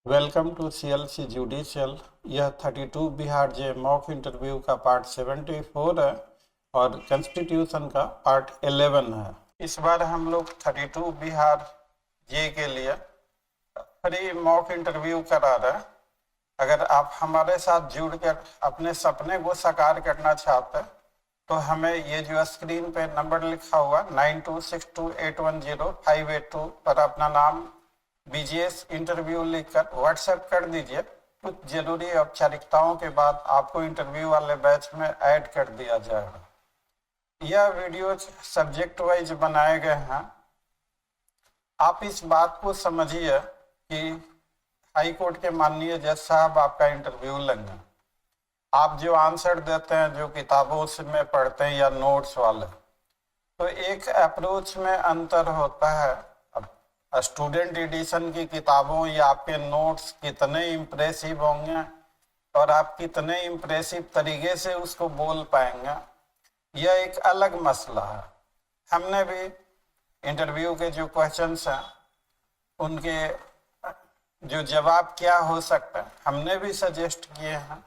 Welcome to CLC judicial. यह 32 बिहार जे mock interview का part 74 है और कॉन्स्टिट्यूशन का पार्ट 11 है। इस बार हम लोग 32 बिहार जे के लिए फ्री मॉक इंटरव्यू करा रहे हैं। अगर आप हमारे साथ जुड़ कर अपने सपने को साकार करना चाहते हैं तो हमें ये जो स्क्रीन पे नंबर लिखा हुआ 9262810582 पर अपना नाम BGS इंटरव्यू लिखकर व्हाट्सएप कर दीजिए। कुछ जरूरी औपचारिकताओं के बाद आपको इंटरव्यू वाले बैच में ऐड कर दिया जाएगा। यह वीडियो सब्जेक्ट वाइज बनाए गए हैं। आप इस बात को समझिए कि हाई कोर्ट के माननीय जज साहब आपका इंटरव्यू लेंगे। आप जो आंसर देते हैं, जो किताबों से में पढ़ते हैं या नोट्स वाले, तो एक अप्रोच में अंतर होता है। अब स्टूडेंट एडिशन की किताबों या आपके नोट्स कितने इम्प्रेसिव होंगे और आप कितने इम्प्रेसिव तरीके से उसको बोल पाएंगे, यह एक अलग मसला है। हमने भी इंटरव्यू के जो क्वेश्चंस हैं उनके जो जवाब क्या हो सकता है हमने भी सजेस्ट किए हैं।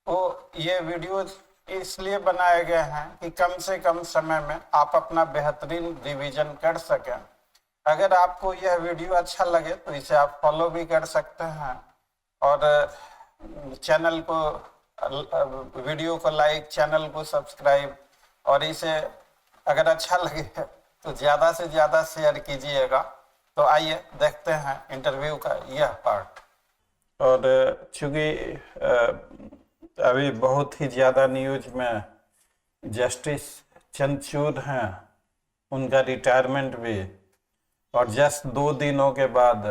तो ये वीडियो इसलिए बनाए गए हैं कि कम से कम समय में आप अपना बेहतरीन रिवीजन कर सकें। अगर आपको यह वीडियो अच्छा लगे तो इसे आप फॉलो भी कर सकते हैं और चैनल को, वीडियो को लाइक, चैनल को सब्सक्राइब, और इसे अगर अच्छा लगे तो ज़्यादा से ज़्यादा शेयर कीजिएगा। तो आइए देखते हैं इंटरव्यू का यह पार्ट। और चूँकि अभी बहुत ही ज़्यादा न्यूज में जस्टिस चंद्रचूड़ हैं, उनका रिटायरमेंट भी, और जस्ट 2 दिनों के बाद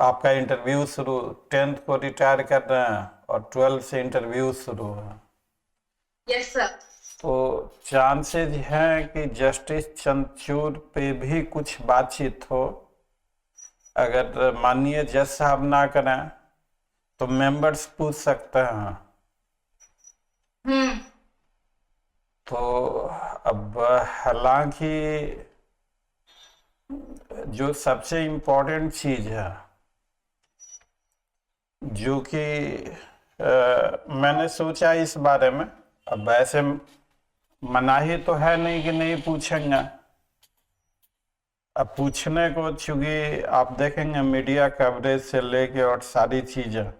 आपका इंटरव्यू शुरू। 10th को रिटायर कर रहे हैं और 12 से इंटरव्यू शुरू है। Yes sir. तो चांसेज हैं कि जस्टिस चंद्रचूड़ पे भी कुछ बातचीत हो। अगर माननीय जज साहब ना करें तो मेंबर्स पूछ सकते हैं। तो अब हालांकि जो सबसे इम्पोर्टेंट चीज है, जो कि मैंने सोचा इस बारे में, अब ऐसे मनाही तो है नहीं कि नहीं पूछेंगे। अब पूछने को, चूंकि आप देखेंगे मीडिया कवरेज से लेके और सारी चीजें,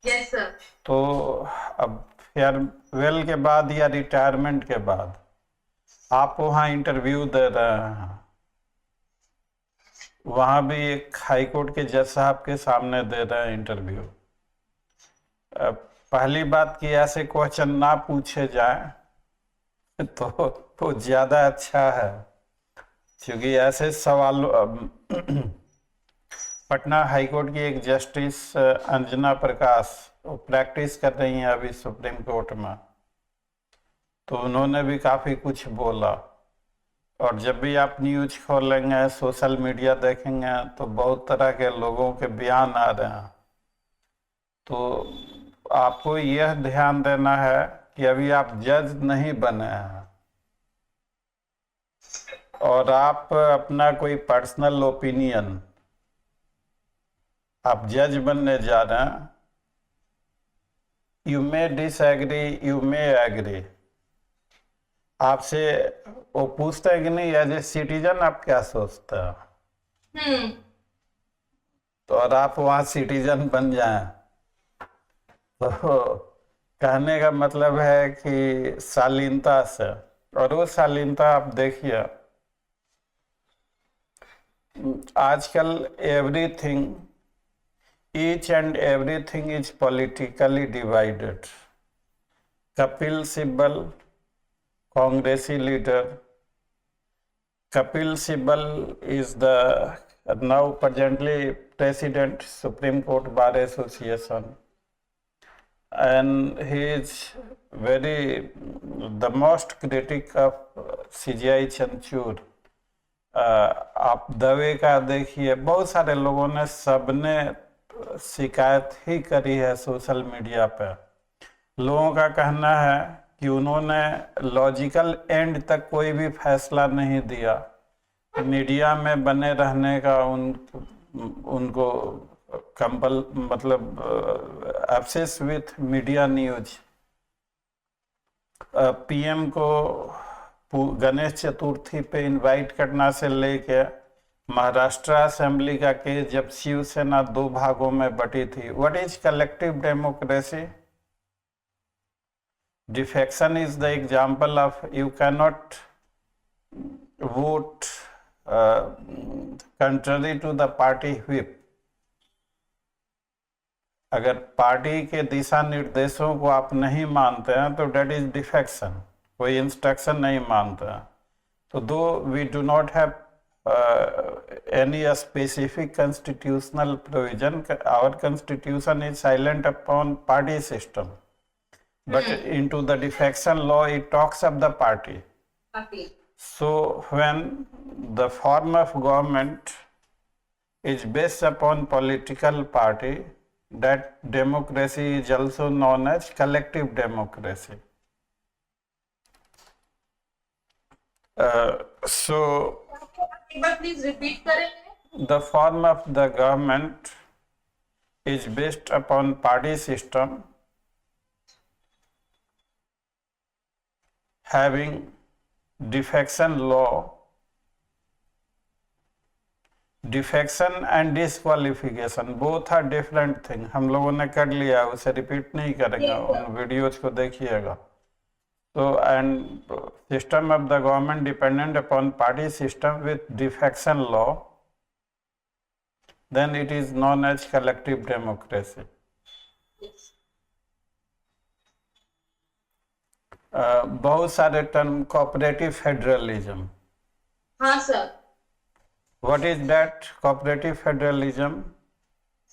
यस सर। तो अब फेयरवेल के बाद या रिटायरमेंट के बाद आप वहाँ इंटरव्यू दे रहे हैं, वहाँ भी एक हाई कोर्ट के जज साहब के सामने दे रहे हैं इंटरव्यू। पहली बात कि ऐसे क्वेश्चन ना पूछे जाए तो ज़्यादा अच्छा है, क्योंकि ऐसे सवाल पटना हाई कोर्ट की एक जस्टिस अंजना प्रकाश, वो प्रैक्टिस कर रही हैं अभी सुप्रीम कोर्ट में, तो उन्होंने भी काफ़ी कुछ बोला। और जब भी आप न्यूज खोलेंगे, सोशल मीडिया देखेंगे, तो बहुत तरह के लोगों के बयान आ रहे हैं। तो आपको यह ध्यान देना है कि अभी आप जज नहीं बने हैं और आप अपना कोई पर्सनल ओपिनियन, आप जज बनने जा रहे हैं। You may disagree, you may agree. आपसे वो पूछते हैं कि नहीं, एज ए सिटीजन आप क्या सोचते हैं, तो और आप वहाँ सिटीजन बन जाएं, तो कहने का मतलब है कि शालीनता से, और वो शालीनता आप देखिए आजकल everything, each and everything is politically divided. Kapil Sibal, Congressy leader. Kapil Sibal is the now presently president Supreme Court Bar Association, and he is the most critic of CJI Chandrachud। आप दवे का देखिए, बहुत सारे लोगों ने, सबने शिकायत ही करी है सोशल मीडिया पे। लोगों का कहना है कि उन्होंने लॉजिकल एंड तक कोई भी फैसला नहीं दिया, मीडिया में बने रहने का उनको कंपल मतलब obsess with media news. PM को गणेश चतुर्थी पे इनवाइट करना से लेके महाराष्ट्र असेंबली का केस जब शिवसेना 2 भागों में बटी थी। What is collective democracy? Defection is the example of you cannot vote contrary to the party whip। अगर पार्टी के दिशा निर्देशों को आप नहीं मानते हैं तो डेट इज डिफेक्शन, कोई इंस्ट्रक्शन नहीं मानते हैं। तो though we do not have any specific constitutional provision, our constitution is silent upon party system, but into the defection law it talks of the party. So when the form of government is based upon political party, that democracy is also known as collective democracy. So please repeat करेंगे? The form of the government is based upon party system, having defection law. Defection and disqualification both are different thing। हम लोगों ने कर लिया, उसे repeat नहीं करेंगे, उन वीडियोज को देखिएगा। So and system of the government dependent upon party system with defection law, then it is known as collective democracy। बहुत सारे टर्म कोऑपरेटिव फेडरलिज्म। हाँ sir. What is that cooperative federalism?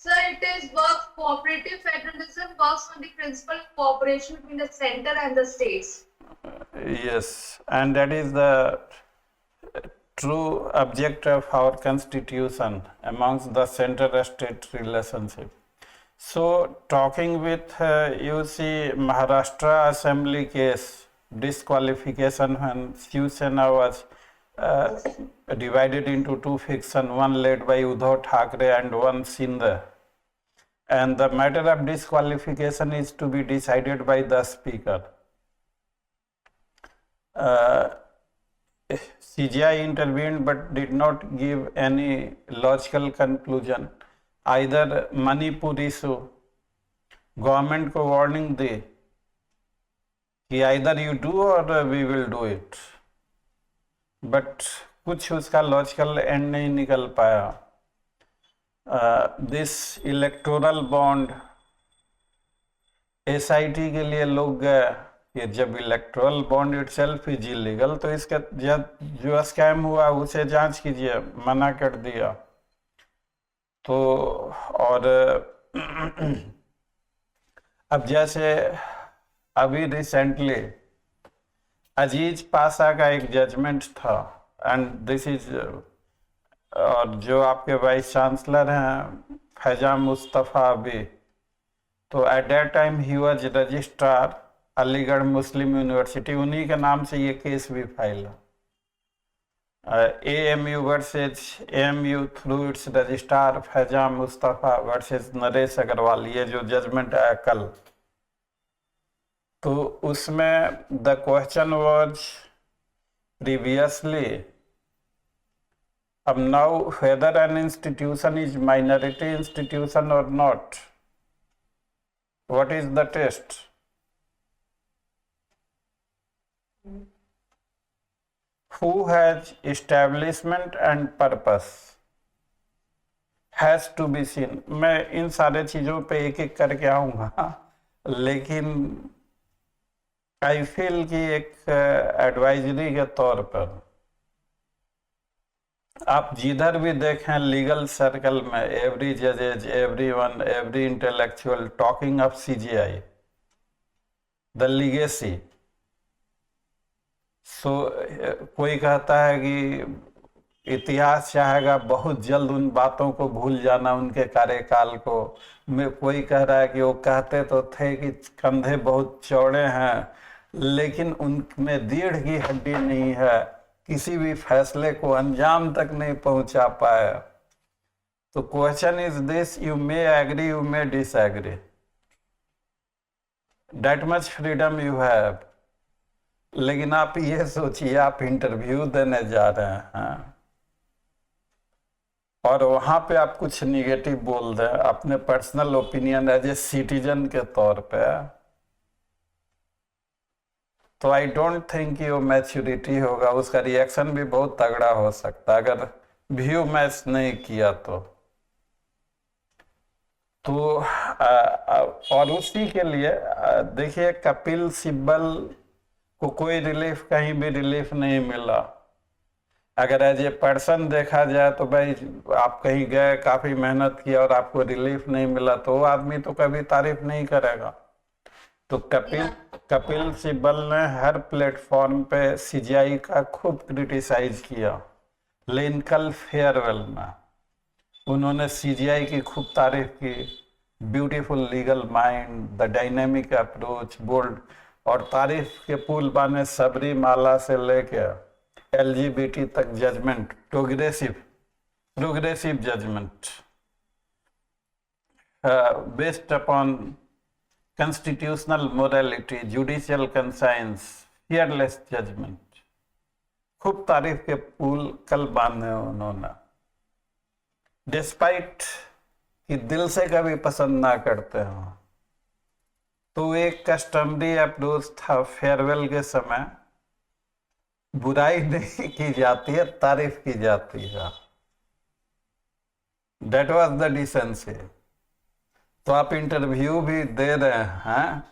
Sir, it is works cooperative federalism works on the principle of cooperation between the center and the states. Yes, and that is the true object of our constitution amongst the center-state relationship. So, talking with you see Maharashtra Assembly case disqualification when Shiv Sena was divided into two factions, one led by Uddhav Thackeray and one Shinde, and the matter of disqualification is to be decided by the speaker. CGI intervened but did not give any logical conclusion. Either Manipur issue, government को warning दे कि either you do or we will do it, but कुछ उसका logical and नहीं निकल पाया। This electoral bond SIT के लिए लोग गए कि जब electoral bond itself is illegal तो इसका जो स्कैम हुआ उसे जांच कीजिए, मना कर दिया। तो और अब जैसे अभी रिसेंटली अजीज पाशा का एक जजमेंट था, एंड दिस इज और जो आपके वाइस चांसलर हैं फैजान मुस्तफ़ा अभी, तो at that time he was registrar Aligarh Muslim university, उन्हीं के नाम से ये केस भी फाइल है। AMU versus AMU through its registrar Faizan Mustafa versus Naresh Agarwal, ये जो जजमेंट आया कल, तो उसमें द क्वेश्चन वाज प्रीवियसली अब now whether an institution is minority institution or not, what is the test? Who has establishment and purpose has to be seen। मैं इन सारे चीजों पे एक एक करके आऊंगा, लेकिन आई फील कि एक एडवाइजरी के तौर पर आप जिधर भी देखें लीगल सर्कल में एवरी जजेज, everyone, every intellectual talking of CGI, the legacy. So कोई कहता है कि इतिहास चाहेगा बहुत जल्द उन बातों को भूल जाना, उनके कार्यकाल को। मैं कोई कह रहा है कि वो कहते तो थे कि कंधे बहुत चौड़े हैं, लेकिन उनमें रीढ़ की हड्डी नहीं है, किसी भी फैसले को अंजाम तक नहीं पहुंचा पाया। तो question is this, you may agree, you may disagree, that much freedom you have. लेकिन आप ये सोचिए, आप इंटरव्यू देने जा रहे हैं और वहां पे आप कुछ निगेटिव बोल दें अपने personal opinion as a citizen के तौर पे, तो आई डोंट थिंक ये मैच्योरिटी होगा। उसका रिएक्शन भी बहुत तगड़ा हो सकता है अगर व्यू मैच नहीं किया तो और उसी के लिए देखिए, कपिल सिब्बल को कोई रिलीफ, कहीं भी रिलीफ नहीं मिला। अगर एज ए पर्सन देखा जाए तो भाई, आप कहीं गए, काफी मेहनत किया और आपको रिलीफ नहीं मिला, तो वो आदमी तो कभी तारीफ नहीं करेगा। तो कपिल सिब्बल ने हर प्लेटफॉर्म पे सीजीआई का खूब क्रिटिसाइज किया, लेकिन कल फेयरवेल में उन्होंने सीजीआई की खूब तारीफ की, beautiful legal mind, the dynamic approach, bold, और तारीफ के पुल बाने सबरीमाला से लेके एलजीबीटी तक judgment, progressive judgment based upon constitutional morality, judicial conscience, fearless judgment, खूब तारीफ के पुल कल बांधे उन्होंने, डिस्पाइट कि दिल से कभी पसंद ना करते हो। तो एक कस्टमरी अप्रोच था, फेयरवेल के समय बुराई नहीं की जाती है, तारीफ की जाती है। That was the decency। तो आप इंटरव्यू भी दे रहे हैं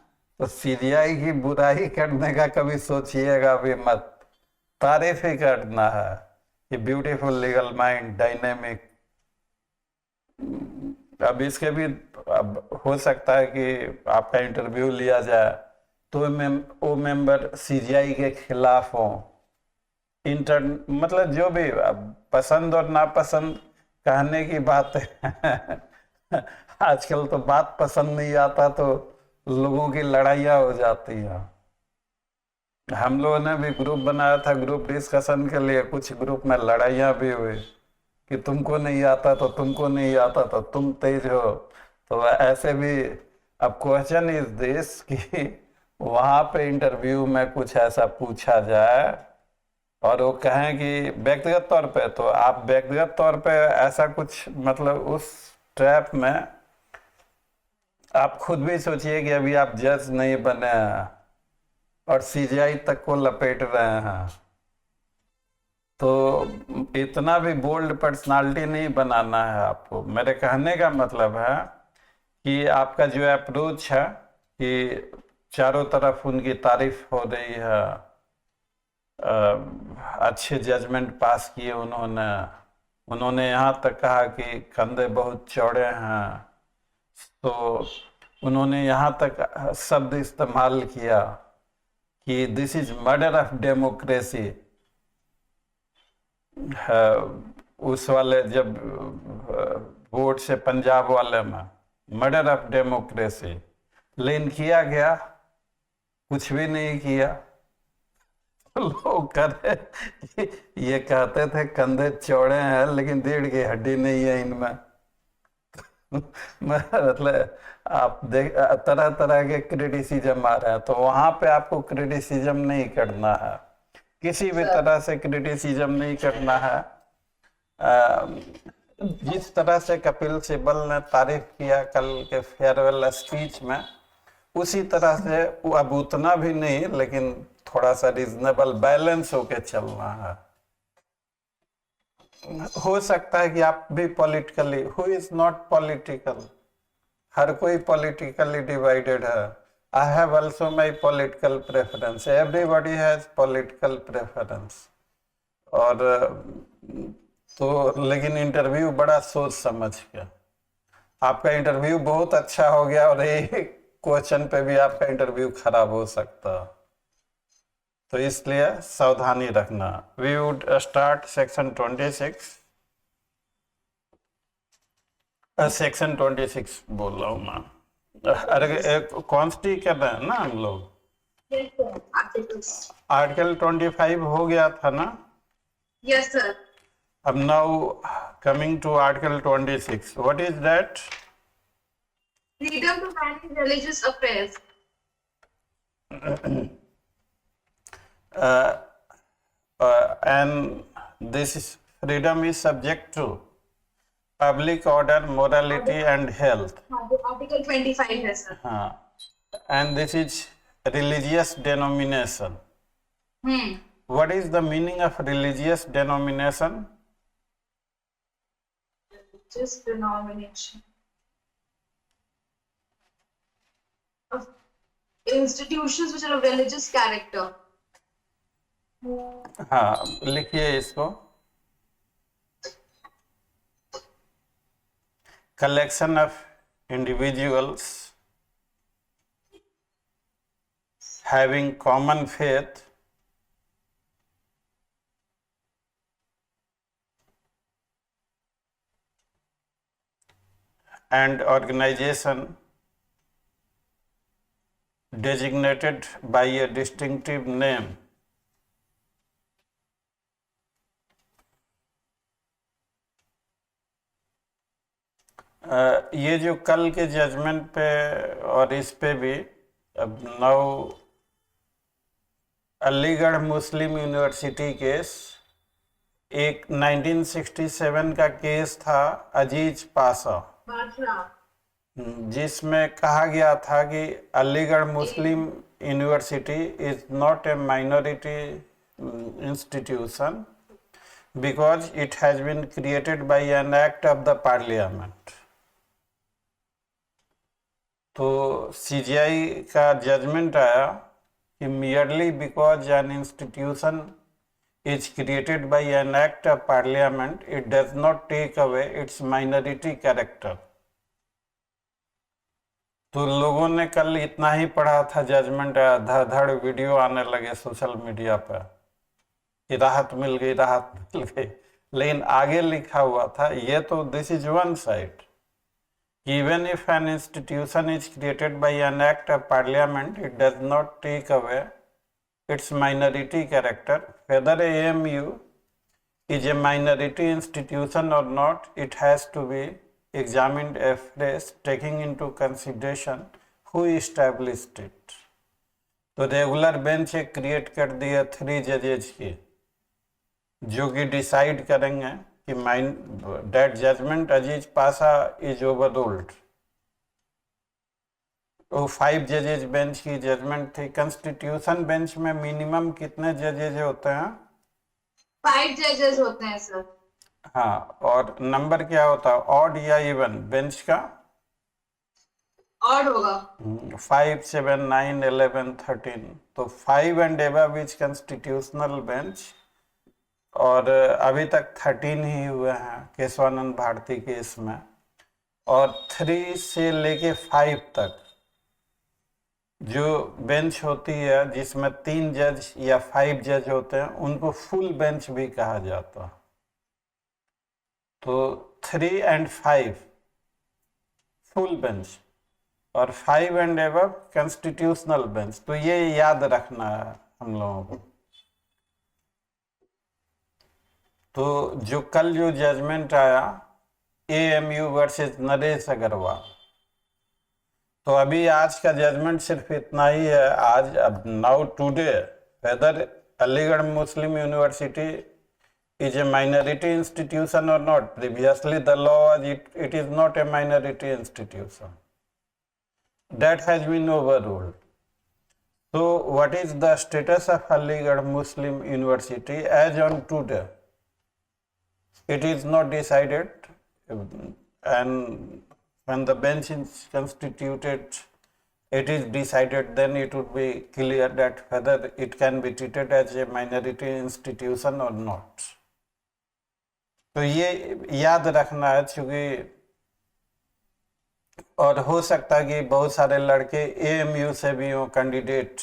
तो सीजीआई की बुराई करने का कभी सोचिएगा भी मत, तारीफ ही करना है कि ब्यूटीफुल लीगल माइंड, डायनेमिक। अब इसके भी अब हो सकता है कि आपका इंटरव्यू लिया जाए तो वो मेंबर सीजीआई के खिलाफ हो, मतलब जो भी पसंद और नापसंद कहने की बात है। आजकल तो बात पसंद नहीं आता तो लोगों की लड़ाइयाँ हो जाती हैं। हम लोगों ने भी ग्रुप बनाया था, ग्रुप डिस्कशन के लिए, कुछ ग्रुप में लड़ाइयाँ भी हुई कि तुमको नहीं आता तो तुमको नहीं आता तो तुम तेज हो। तो ऐसे भी अब क्वेश्चन इज दिस कि वहाँ पे इंटरव्यू में कुछ ऐसा पूछा जाए और वो कहें कि व्यक्तिगत तौर पे, तो आप व्यक्तिगत तौर पे ऐसा कुछ, मतलब उस ट्रैप में आप खुद भी सोचिए कि अभी आप जज नहीं बने हैं और सीजीआई तक को लपेट रहे हैं, तो इतना भी बोल्ड पर्सनालिटी नहीं बनाना है आपको। मेरे कहने का मतलब है कि आपका जो अप्रोच है कि चारों तरफ उनकी तारीफ हो रही है, अच्छे जजमेंट पास किए उन्होंने यहाँ तक कहा कि कंधे बहुत चौड़े हैं, तो उन्होंने यहाँ तक शब्द इस्तेमाल किया कि this is murder of democracy. उस वाले जब वोट से पंजाब वाले में मर्डर ऑफ डेमोक्रेसी, लेकिन किया गया कुछ भी नहीं किया। लोग करे ये कहते थे कंधे चौड़े हैं लेकिन रीढ़ की हड्डी नहीं है इनमें। मतलब आप देख, तरह तरह के क्रिटिसिज्म आ रहे हैं, तो वहां पे आपको क्रिटिसिज्म नहीं करना है, किसी भी तरह से क्रिटिसिज्म नहीं करना है। जिस तरह से कपिल सिब्बल ने तारीफ किया कल के फेयरवेल स्पीच में, उसी तरह से अब उतना भी नहीं लेकिन थोड़ा सा रीजनेबल बैलेंस होके चलना है। हो सकता है कि आप भी politically, who is not political, हर कोई पॉलिटिकली डिवाइडेड है। I have also my political preference, everybody has political preference. और तो लेकिन इंटरव्यू बड़ा सोच समझ के, आपका इंटरव्यू बहुत अच्छा हो गया और एक क्वेश्चन पे भी आपका इंटरव्यू खराब हो सकता, तो इसलिए सावधानी रखना। We would start section 26, section 26 बोल रहा हूँ मैं। अरे कॉन्स्टी कर रहे हैं ना हम लोग, आर्टिकल 25 हो गया था ना? Yes sir. अब now coming to Article 26. What is that? Freedom to manage religious affairs. And this freedom is subject to public order, morality and health. Article 25 है sir. And this is religious denomination. What is the meaning of religious denomination? Religious denomination of institutions which are of religious character. हाँ, लिखिए इसको. Collection of individuals having common faith and organization designated by a distinctive name. ये जो कल के judgement पे और इस पे भी अब now Aligarh Muslim university case, एक 1967 का केस था अजीज पाशा, जिसमें कहा गया था कि Aligarh Muslim University is not a minority institution because it has been created by an act of the parliament. तो सीजीआई का जजमेंट आया कि merely because an institution is created by an act of parliament, it does not take away its minority character. तो लोगों ने कल इतना ही पढ़ा था जजमेंट, धड़ वीडियो आने लगे सोशल मीडिया पर कि राहत मिल गई, राहत मिल गई, लेकिन आगे लिखा हुआ था ये तो this is one side. Even if an institution is created by an act of parliament, it does not take away its minority character. Whether AMU is a minority institution or not, it has to be examined afresh, taking into consideration who established it. तो regular bench create कर दिया 3 जजेज की, जो कि decide करेंगे कि that judgment Aziz Pasha is overruled. वो 5 जजेज bench की जजमेंट थी. कॉन्स्टिट्यूशन बेंच में मिनिमम कितने जजेज होते हैं? 5 जजेस होते हैं सर. हाँ, और नंबर क्या होता है, ऑड या इवन? बेंच का ऑड होगा. 5, 7, 9, 11, 13. तो 5 and above is constitutional bench. और अभी तक 13 ही हुए हैं केशवानंद भारती केस में. और 3 से लेके 5 तक जो बेंच होती है जिसमें 3 जज या 5 जज होते हैं, उनको फुल बेंच भी कहा जाता है. तो 3 and 5 फुल बेंच और 5 एंड अबव कॉन्स्टिट्यूशनल बेंच. तो ये याद रखना है हम लोगों को. तो जो कल जो जजमेंट आया AMU वर्सेस नरेश अग्रवाल, तो अभी आज का जजमेंट सिर्फ इतना ही है. आज अब now today whether Aligarh Muslim University is a minority institution और not. Previously the law was it is not a minority institution. That has been overruled. So what is the status of Aligarh Muslim University as on today? It is not decided, and when the bench is constituted, it is decided, then it would be clear that whether it can be treated as a minority institution or not. तो ये याद रखना है, क्योंकि और हो सकता है कि बहुत सारे लड़के AMU से भी हो कैंडिडेट,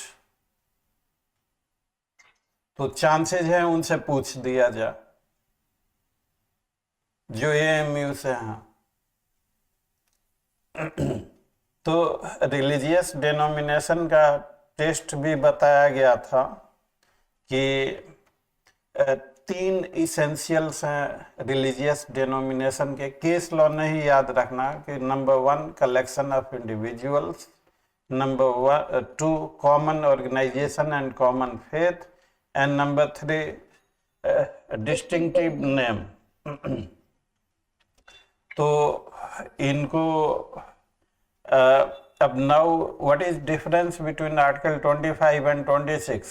तो चांसेस है उनसे पूछ दिया जाए जो AMU से हैं. तो रिलीजियस डेनोमिनेशन का टेस्ट भी बताया गया था कि तीन इसेंशियल्स हैं रिलीजियस डिनोमिनेशन के। केस लॉ नहीं याद रखना कि number 1 collection of individuals, number 2 common organisation and common faith, and number 3 distinctive name. तो इनको अब now what is difference between article 25 and 26?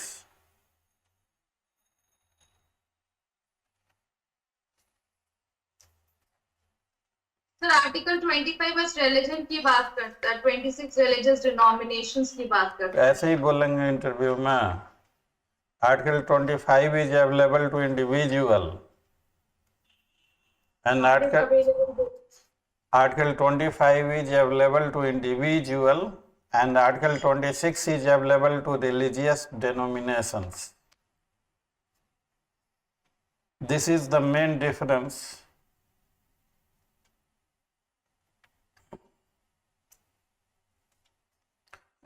Sir article 25 बस रिलीजन की बात करता है, 26 रिलीजियस डिनोमिनेशंस की बात करता है। ऐसे ही बोलेंगे इंटरव्यू में। Article 25 is available to individual and article 25 is available to individual and article 26 is available to religious denominations. This is the main difference.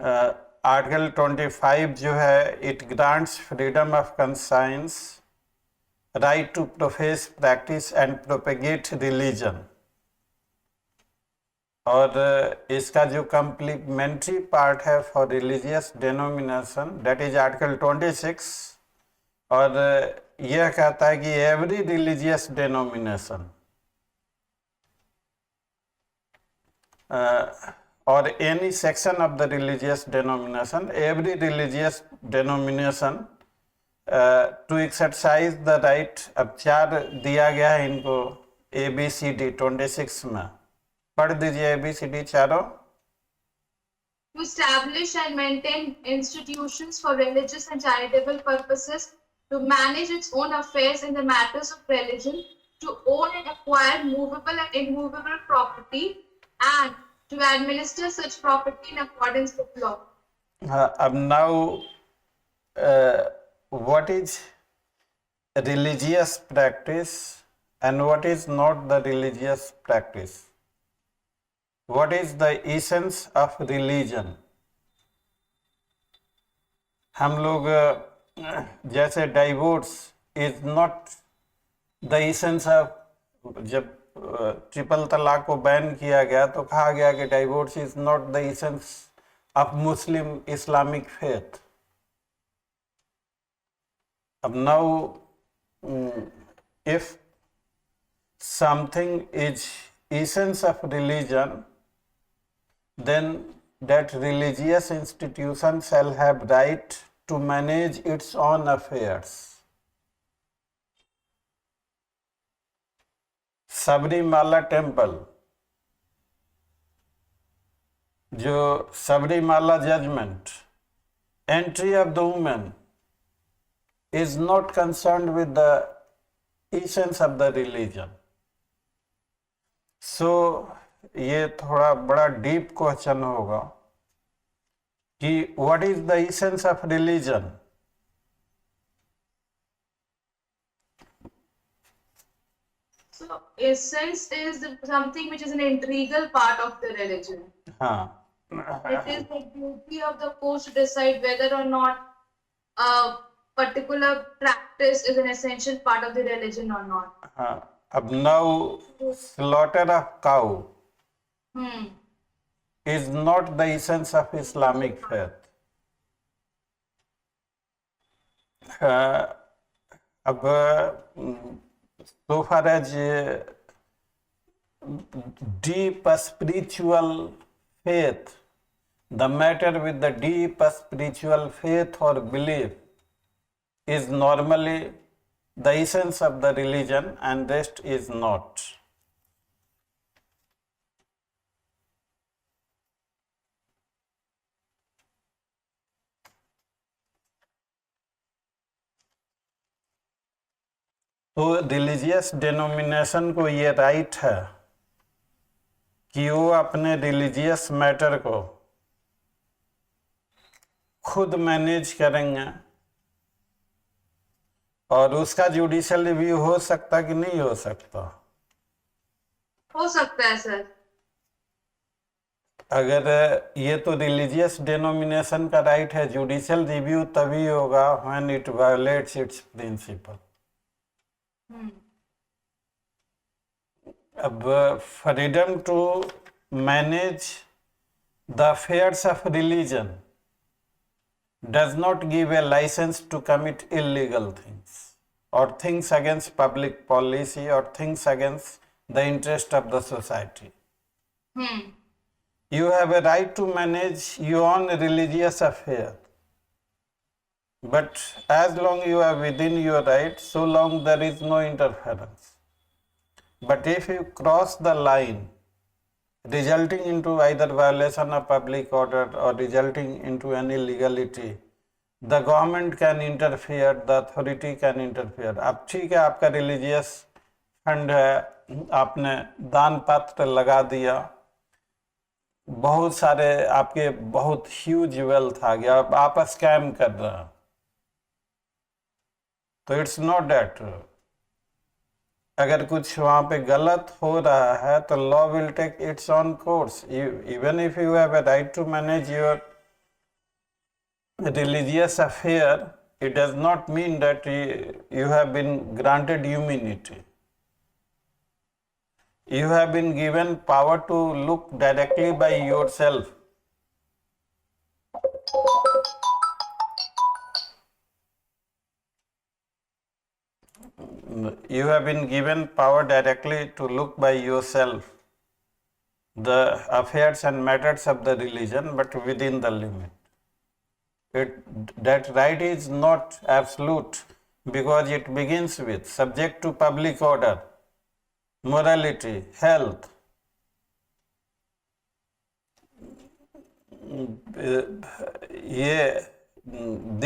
Article 25 जो है it grants freedom of conscience, right to profess, practice and propagate religion. और इसका जो complementary part है for religious denomination that is article 26, और यह कहता है कि एवरी रिलीजियस डेनोमिनेशन और any section of the religious denomination, every religious denomination to exercise the right. अब 4 दिया गया है इनको ABCD 26 में, पढ़ दीजिए ABCD चारों। To establish and maintain institutions for religious and charitable purposes, to manage its own affairs in the matters of religion, to own and acquire movable and immovable property, and to administer such property in accordance with law. अब now what is religious practice and what is not the religious practice? What is the essence of religion? हम लोग जैसे divorce is not the essence of, जब triple तलाक को ban किया गया तो कहा गया कि divorce is not the essence of Muslim Islamic faith. अब now if something is essence of religion, then that religious institution shall have right to manage its own affairs. Sabarimala temple, जो Sabarimala judgment, entry of the woman is not concerned with the essence of the religion. सो ये थोड़ा बड़ा deep question होगा कि what is the essence of religion. So essence is something which is an integral part of the religion. हाँ, It is the duty of the court to decide whether or not a particular practice is an essential part of the religion or not. हाँ। अब now slaughter of cow is not the essence of Islamic faith. अब so far as deep spiritual faith, the matter with the deep spiritual faith or belief is normally the essence of the religion and rest is not. तो religious denomination को ये right है कि वो अपने religious matter को खुद manage करेंगे, और उसका जुडिशियल रिव्यू हो सकता कि नहीं हो सकता? हो सकता है सर। अगर ये तो रिलीजियस डेनोमिनेशन का राइट है, जुडिशियल रिव्यू तभी होगा when it violates its principle. अब freedom to manage the affairs of religion does not give a license to commit illegal things or things against public policy or things against the interest of the society. You have a right to manage your own religious affair, but as long you are within your right, so long there is no interference. But if you cross the line, resulting into either violation of public order or resulting into any illegality, the government can interfere, the authority can interfere. अब ठीक है, आपका religious fund है, आपने दान पात्र लगा दिया, बहुत सारे आपके बहुत ह्यूज वेल्थ आ गया, अब आप स्कैम कर रहे हैं, तो इट्स नॉट दैट। अगर कुछ वहां पे गलत हो रहा है तो law will take its own course. Even if you have a right to manage your religious affair, it does not mean that you have been granted immunity. You have been given power to look directly by yourself. You have been given power directly to look by yourself the affairs and matters of the religion, but within the limit. That right is not absolute because it begins with subject to public order, morality, health.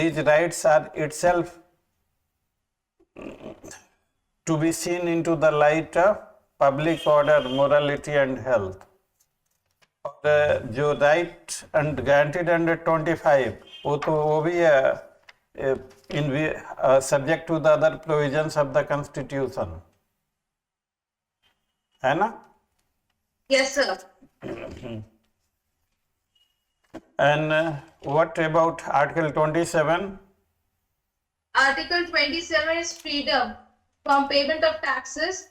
These rights are itself to be seen into the light of public order, morality and health. और जो right and granted under 25 वो भी है in subject to the other provisions of the constitution, है ना? Yes, sir. And what about Article 27? Article 27 is freedom from payment of taxes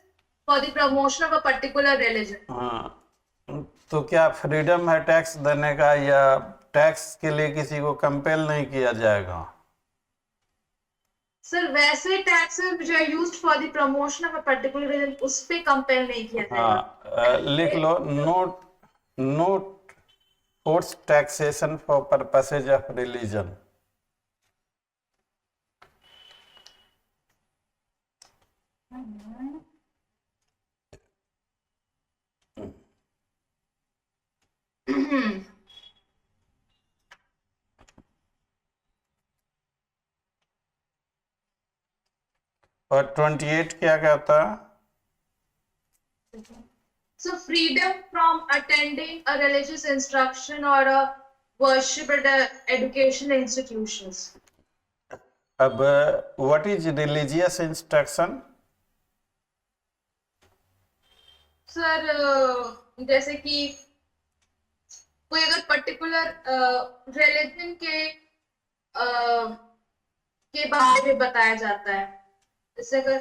for the promotion of a particular religion. हाँ, तो क्या freedom है tax देने का, या tax के लिए किसी को कंपेल नहीं किया जाएगा? सर वैसे taxes which are used for the promotion of a particular religion उस पे कंपेल नहीं किया जाएगा। हाँ, लिख लो, no force taxation for purposes of religion. और 28 क्या कहता है? So freedom from attending a religious instruction or a worship at a educational institutions. अब what is religious instruction? Sir जैसे कि कोई अगर पर्टिकुलर रिलीजन के बारे में बताया जाता है, जैसे अगर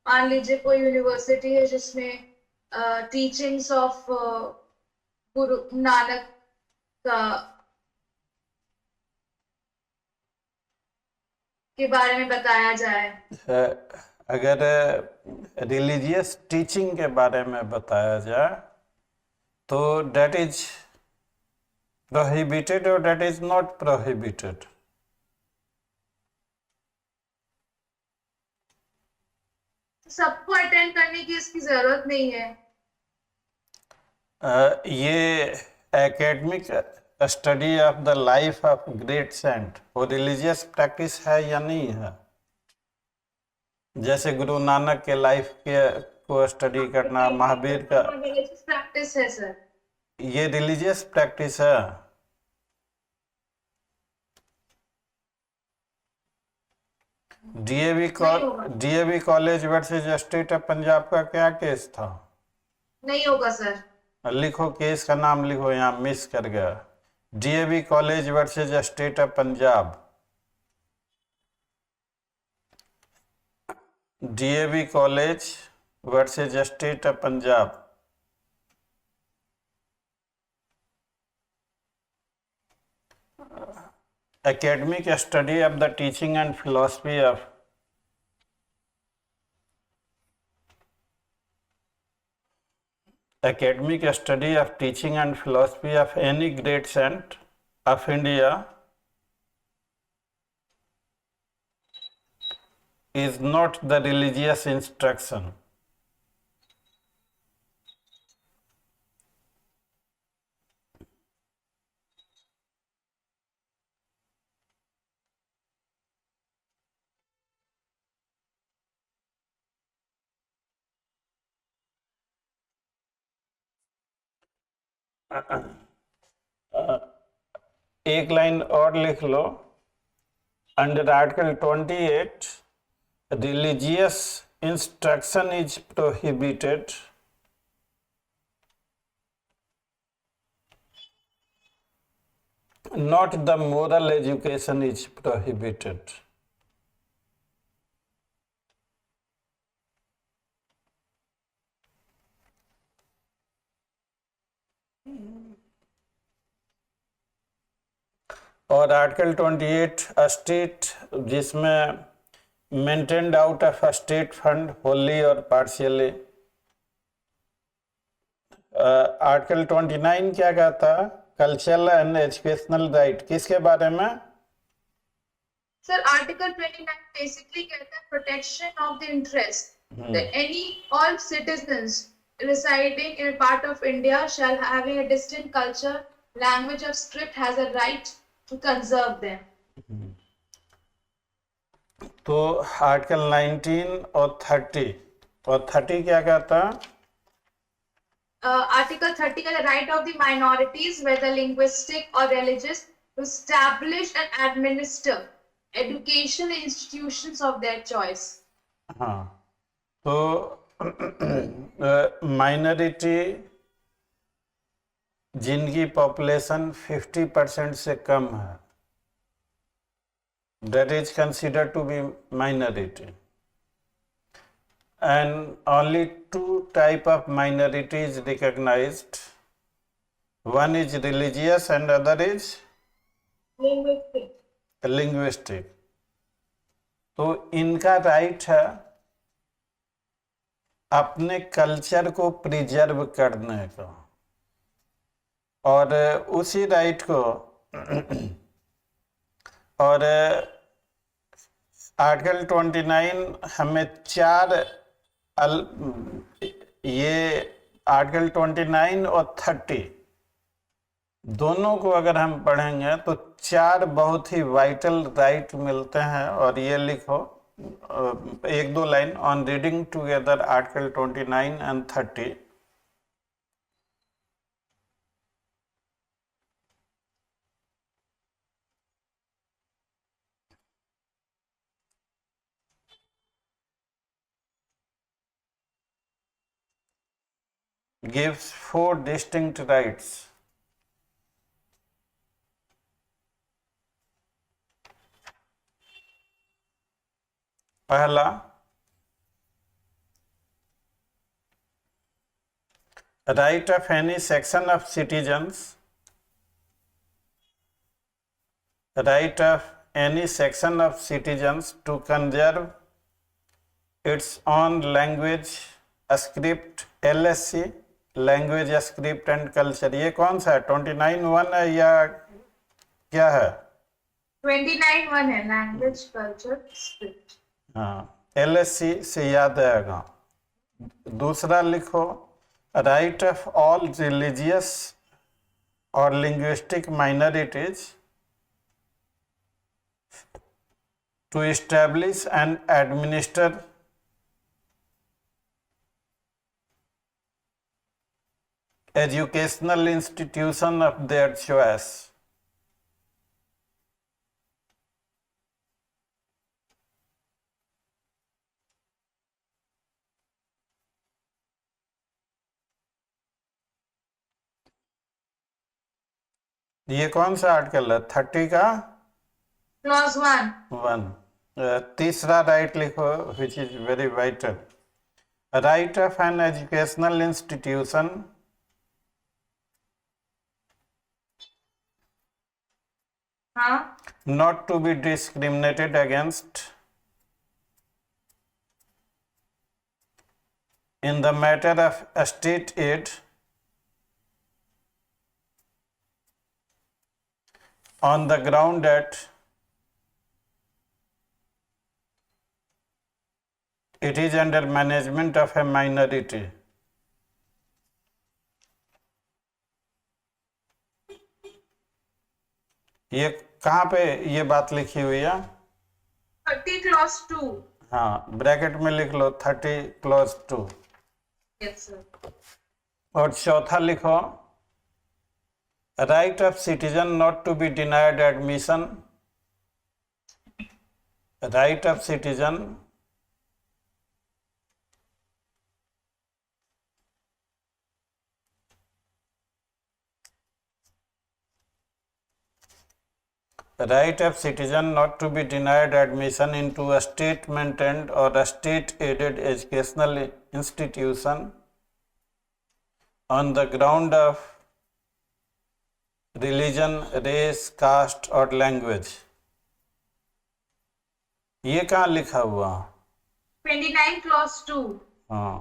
मान लीजिए कोई यूनिवर्सिटी है जिसमें टीचिंग्स ऑफ गुरु नानक का के बारे में बताया जाए, अगर रिलीजियस टीचिंग के बारे में बताया जाए तो that is prohibited or that is not prohibited? सबको अटेंड करने की इसकी जरूरत नहीं है। ये academic study of the life of great saint वो रिलीजियस प्रैक्टिस है या नहीं है? जैसे गुरु नानक के लाइफ के को स्टडी करना, महावीर का रिलीजियस प्रैक्टिस है सर, ये रिलीजियस प्रैक्टिस है। DAV college versus state of Punjab का क्या केस था? नहीं होगा सर। लिखो, केस का नाम लिखो, यहाँ मिस कर गया। DAV college versus state of Punjab. DAV College versus State of Punjab. Academic study of the teaching and philosophy of academic study of teaching and philosophy of any great saint of India is not the religious instruction. एक line और लिख लो, under article 28 religious instruction is prohibited not the moral education is prohibited. और article 28 state, जिसमें maintained out of state fund Holi और partially. Article 29 क्या कहता है? Cultural and educational right, किसके बारे में? सर आर्टिकल 29 बेसिकली कहता है protection of the interest that any all citizens residing in a part of India shall having a distinct culture, language or script has a right to conserve them. तो article 19 और 30 क्या कहता है? Article 30 का right of the minorities, whether linguistic or religious, to establish and administer educational institutions of their choice. हाँ, तो minority जिनकी population 50% से कम है, that is considered to be minority, and only two type of minority is recognized. One is religious and other is linguistic. तो इनका right है अपने culture को प्रिजर्व करने का, और उसी राइट को और आर्टिकल 29 हमें ये आर्टिकल 29 और 30 दोनों को अगर हम पढ़ेंगे तो 4 बहुत ही वाइटल राइट मिलते हैं। और ये लिखो एक दो line on reading together article 29 and 30। gives 4 distinct rights. पहला, right of any section of citizens, right of any section of citizens to conserve its own language, script, LSC, language, script and culture. ये कौन सा है? 29(1) है या क्या है? 29(1) है, लैंग्वेज, कल्चर, स्क्रिप्ट। हाँ, LSC से याद आएगा। दूसरा लिखो, राइट ऑफ ऑल रिलीजियस और linguistic minorities to establish and administer educational institution of their choice. ये कौन सा आर्टिकल है? 30 का क्लॉज 1। तीसरा राइट लिखो, which is very vital. Right of an educational institution हाँ. not to be discriminated against in the matter of state aid on the ground that it is under management of a minority. ये कहाँ पे ये बात लिखी हुई है? 30 clause 2. हाँ, ब्रैकेट में लिख लो 30 clause 2. Yes, sir. और चौथा लिखो, right of citizen not to be denied admission. Right of citizen right of citizen not to be denied admission into a state maintained or a state aided educational institution on the ground of religion, race, caste or language. ये कहाँ लिखा हुआ? 29 clause 2. हाँ,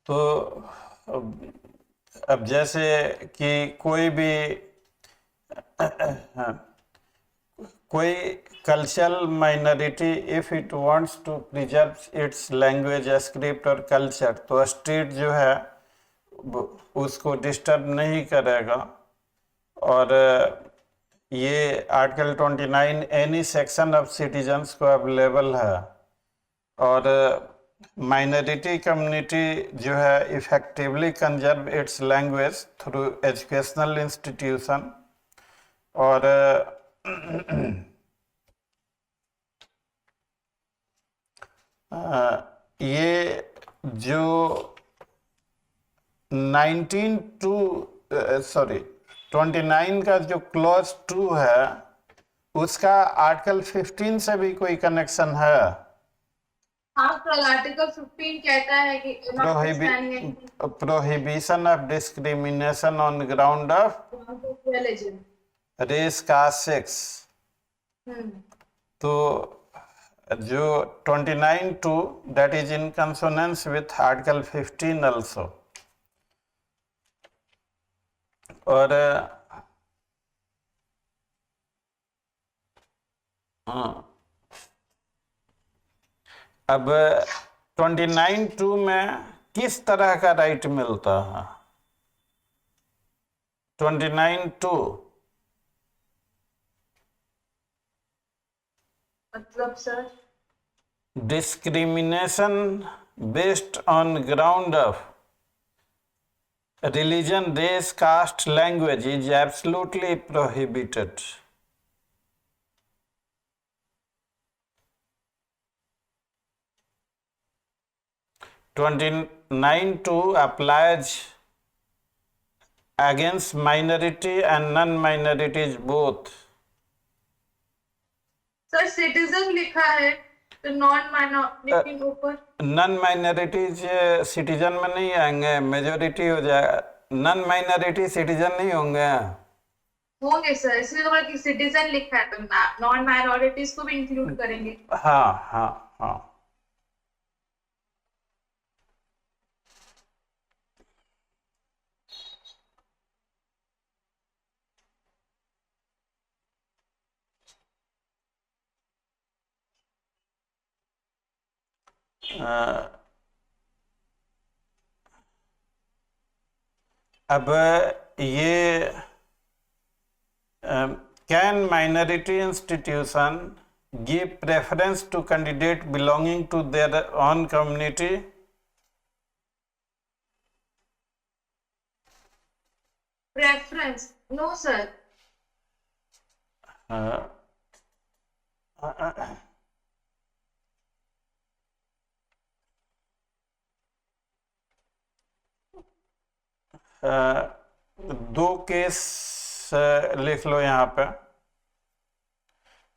तो अब जैसे कि कोई भी कोई cultural minority if it wants to preserve its language, script और कल्चर, तो स्टेट जो है उसको डिस्टर्ब नहीं करेगा. और ये article 29 any section of citizens को अवेलेबल है. और माइनॉरिटी कम्युनिटी जो है effectively conserve its language through educational institution. और ये जो 29 का जो क्लॉज 2 है उसका आर्टिकल 15 से भी कोई कनेक्शन है? हाँ सर, आर्टिकल 15 कहता है कि prohibition of discrimination on ground of religion, race, caste, sex. तो जो 29(2) that is in consonance with article 15 also. और अब 29(2) में किस तरह का राइट मिलता है? 29(2) मतलब sir discrimination based on ground of religion, race, caste, language is absolutely prohibited. (29)(2) applies against minority and non-minorities both. Sir citizen लिखा है तो नॉन माइनॉरिटी के ऊपर नॉन माइनॉरिटीज सिटीजन में नहीं आएंगे, मेजोरिटी हो जाएगा. नॉन माइनॉरिटी सिटीजन नहीं होंगे. होंगे सर, इसलिए तो बोला कि सिटीजन लिखा है तो नॉन माइनॉरिटीज को भी इंक्लूड करेंगे. हाँ हाँ हाँ. अब ये can minority institution give preference to candidate belonging to their own community? Preference? No sir. दो केस लिख लो यहाँ पे,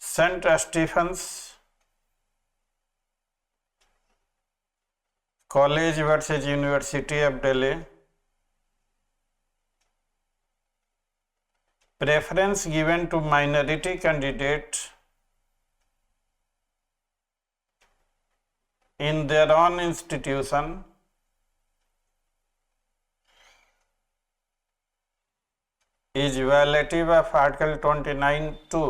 Saint Stephen's College versus University of Delhi, preference given to minority candidate in their own institution is violative of Article 29(2).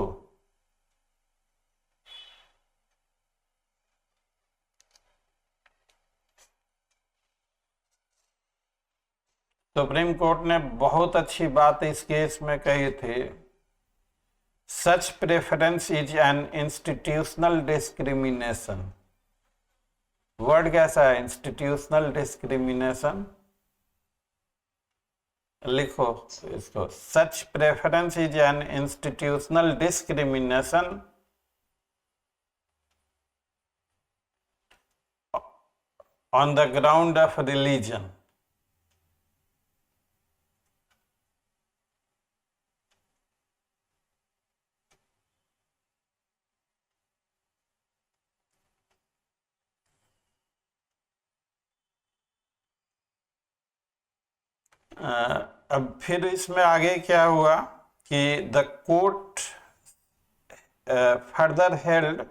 Supreme court ने बहुत अच्छी बात इस केस में कही थी, सच preference is an institutional discrimination. Word कैसा है? Institutional discrimination. लिखो इसको, सच preference is an institutional discrimination on the ground of religion. अब फिर इसमें आगे क्या हुआ कि the court further held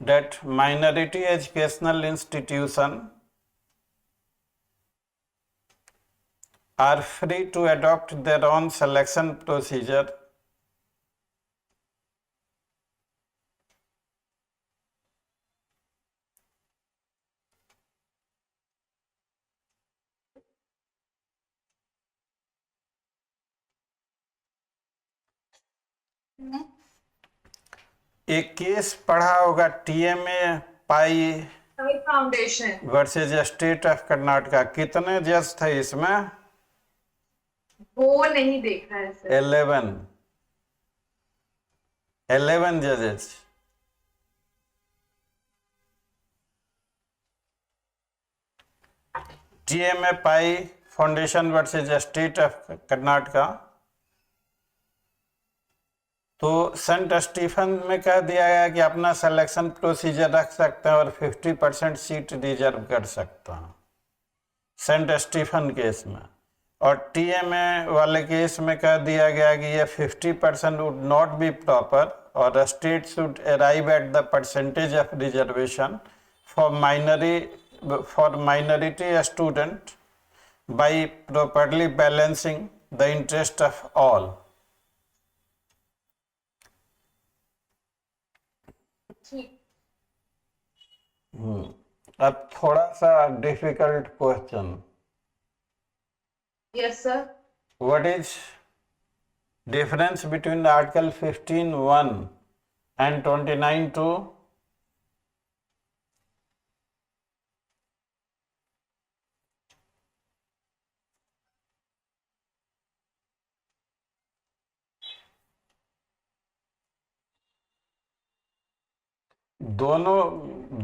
that minority educational institution are free to adopt their own selection procedure एक केस पढ़ा होगा TMA pi foundation versus state of Karnataka. कितने जज थे इसमें? वो नहीं देख रहा है सर। 11 जजेस। TMA pi foundation versus state of Karnataka. तो सेंट स्टीफन में कह दिया गया कि अपना सिलेक्शन प्रोसीजर रख सकते हैं और 50% सीट रिजर्व कर सकता हूं, सेंट स्टीफन केस में। और टीएमए वाले केस में कह दिया गया कि ये 50% वुड नॉट बी प्रॉपर और state should arrive at the percentage of reservation for minority student by properly balancing the interest of all. अब थोड़ा सा difficult question. Yes sir. What is difference between article 15(1) and 29(2)?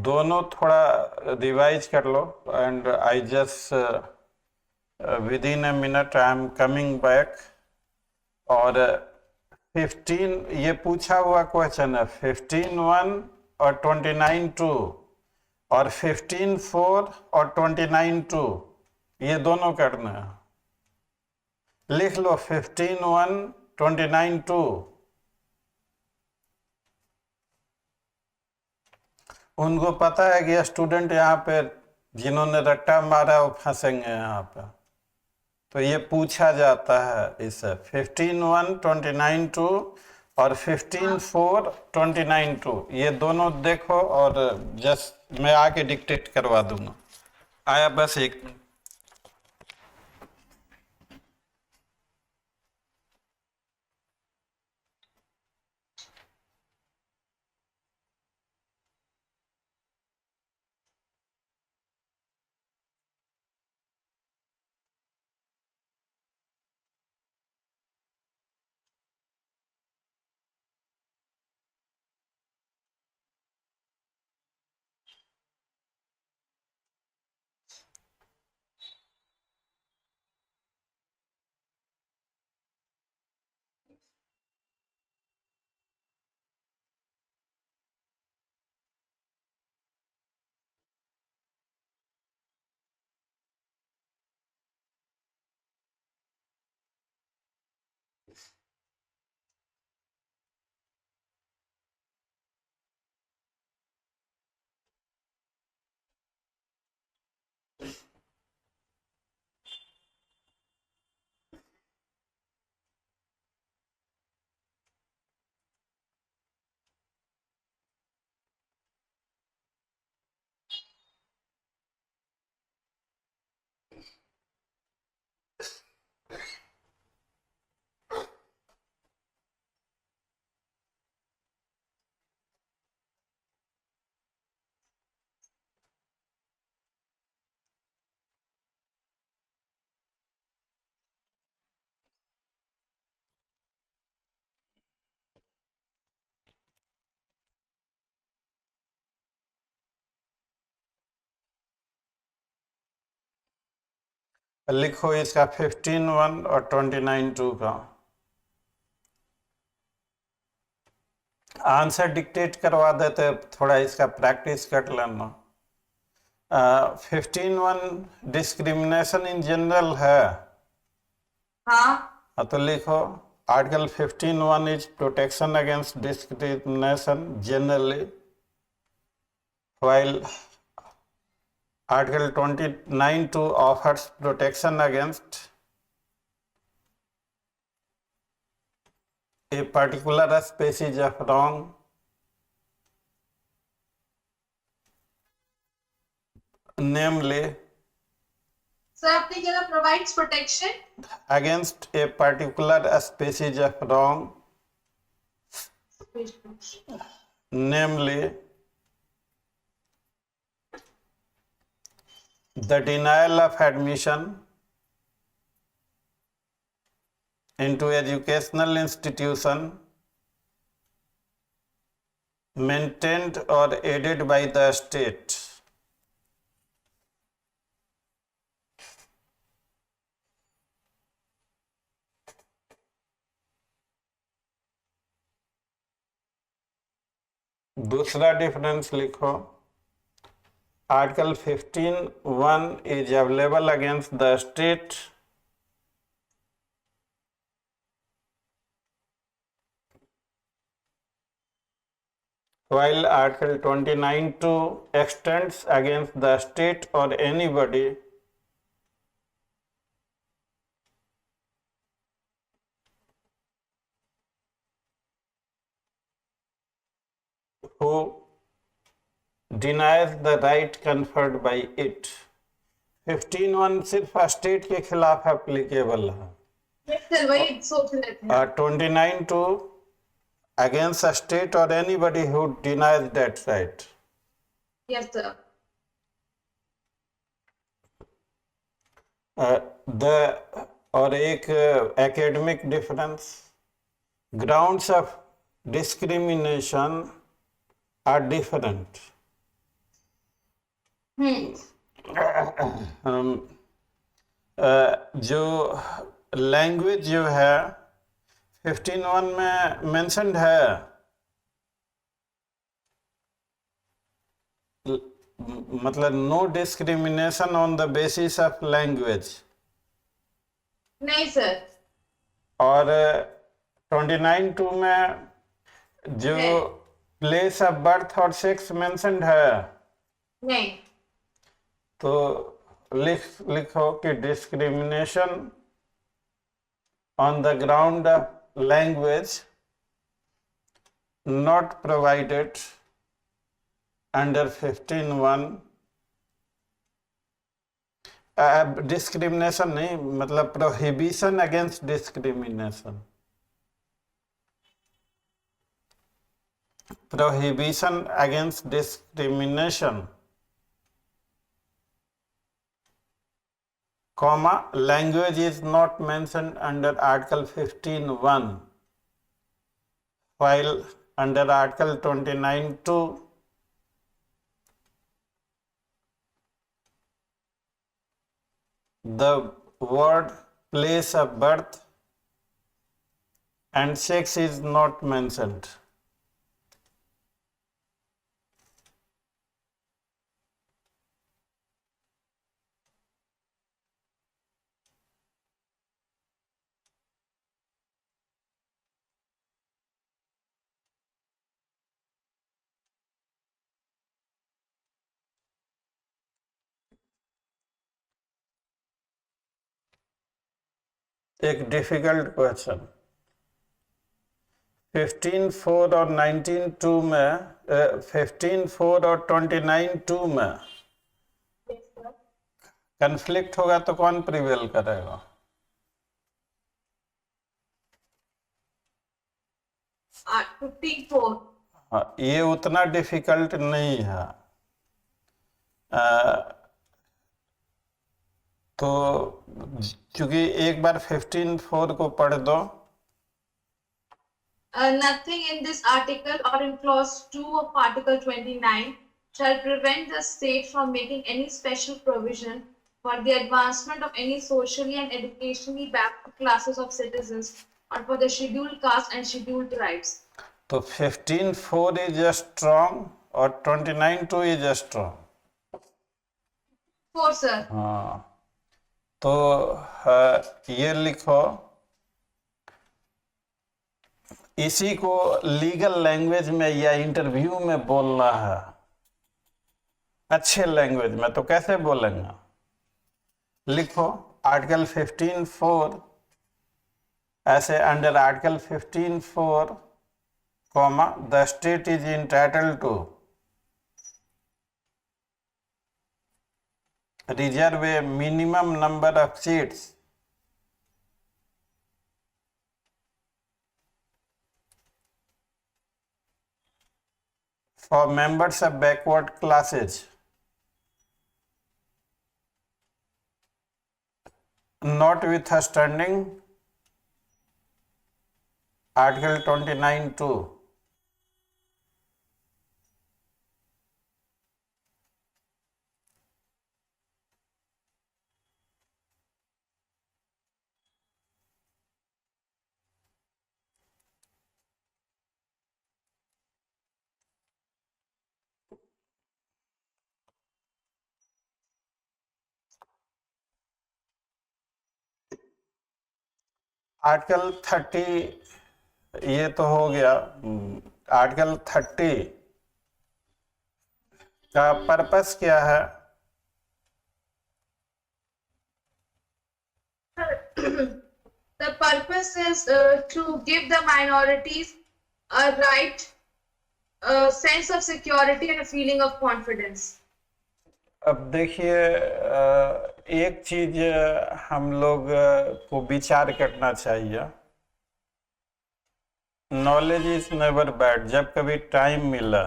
दोनों थोड़ा रिवाइज कर लो and I just within a minute I am coming back. और 15 ये पूछा हुआ क्वेश्चन है, 15(1) और 29(2) और 15(4) और 29(2) ये दोनों करना है। लिख लो 15(1), 29(2). उनको पता है कि स्टूडेंट यहाँ पे जिन्होंने रट्टा मारा वो फंसेंगे यहाँ पे, तो ये पूछा जाता है इससे। 15(1), 29(2) और 15(4), 29(2) ये दोनों देखो और जस्ट मैं आके डिक्टेट करवा दूंगा। आया बस एक लिखो इसका 15(1) और 29(2) का आंसर डिक्टेट करवा देते, थोड़ा इसका प्रैक्टिस कर लेना। 15(1) डिस्क्रिमिनेशन इन जनरल है। हाँ, तो लिखो article 15(1) is protection against discrimination generally, while Article 29(2) offers protection against a particular species of wrong, namely sir अपनी जगह provides protection. against a particular species of wrong, namely the denial of admission into educational institution maintained or aided by the state. दूसरा difference लिखो, article 15(1) is available against the state while Article 29(2) extends against the state or anybody who denies the right conferred by it. 15(1) सिर्फ state के खिलाफ applicable है। Sir वही सोच रहे थे। 29(2) against a state or anybody who denies that right. Yes sir. और एक academic difference, grounds of discrimination are different. जो लैंग्वेज जो है 15(1) में मेंशन्ड है, मतलब no discrimination on the basis of language. नहीं सर। और 29(2) में जो प्लेस ऑफ बर्थ और सेक्स मेंशन्ड है, नहीं। तो लिखो कि discrimination on the ground of language not provided under 15(1). Discrimination नहीं, मतलब prohibition against discrimination, prohibition against discrimination, comma, language is not mentioned under Article 15(1), while under Article 29(2) the word place of birth and sex is not mentioned. एक difficult question, 15(4) और 19(2) में 15(4) और 29(2) में conflict होगा तो कौन प्रिवेल करेगा? 54। हाँ, ये उतना डिफिकल्ट नहीं है। तो क्योंकि एक बार 15(4) को पढ़ दो। Nothing in this article or in clause 2 of Article 29 shall prevent the state from making any special provision for the advancement of any socially and educationally backward classes of citizens or for the scheduled caste and scheduled tribes. तो 15(4) is strong और 29(2) is strong. 4, sir. हाँ, तो ये लिखो, इसी को legal language में या इंटरव्यू में बोलना है, अच्छे लैंग्वेज में, तो कैसे बोलेंगे? लिखो आर्टिकल 15(4) ऐसे, under article 15(4), the state is entitled to reserve a minimum number of seats for members of backward classes notwithstanding Article 29(2). Article 30 ये तो हो गया। आर्टिकल 30 का पर्पस क्या है? The purpose is to give the minorities a right, a sense of security and a feeling of confidence. अब देखिए, एक चीज हम लोग को विचार करना चाहिए, नॉलेज इज नेवर बैड। जब कभी टाइम मिला,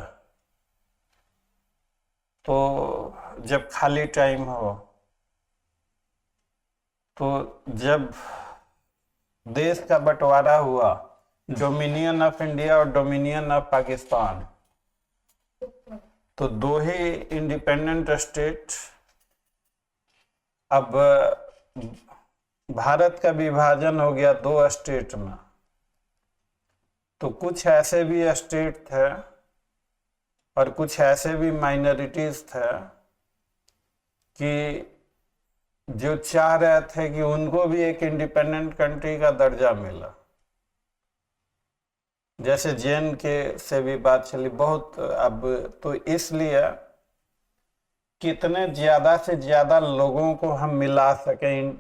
तो जब खाली टाइम हो, तो जब देश का बंटवारा हुआ, डोमिनियन ऑफ इंडिया और डोमिनियन ऑफ पाकिस्तान, तो दो ही इंडिपेंडेंट स्टेट। अब भारत का विभाजन हो गया 2 स्टेट में, तो कुछ ऐसे भी स्टेट थे और कुछ ऐसे भी माइनॉरिटीज थे कि जो चाह रहे थे कि उनको भी एक इंडिपेंडेंट कंट्री का दर्जा मिला। जैसे JNK से भी बात चली बहुत। अब तो इसलिए कितने ज़्यादा से ज़्यादा लोगों को हम मिला सकें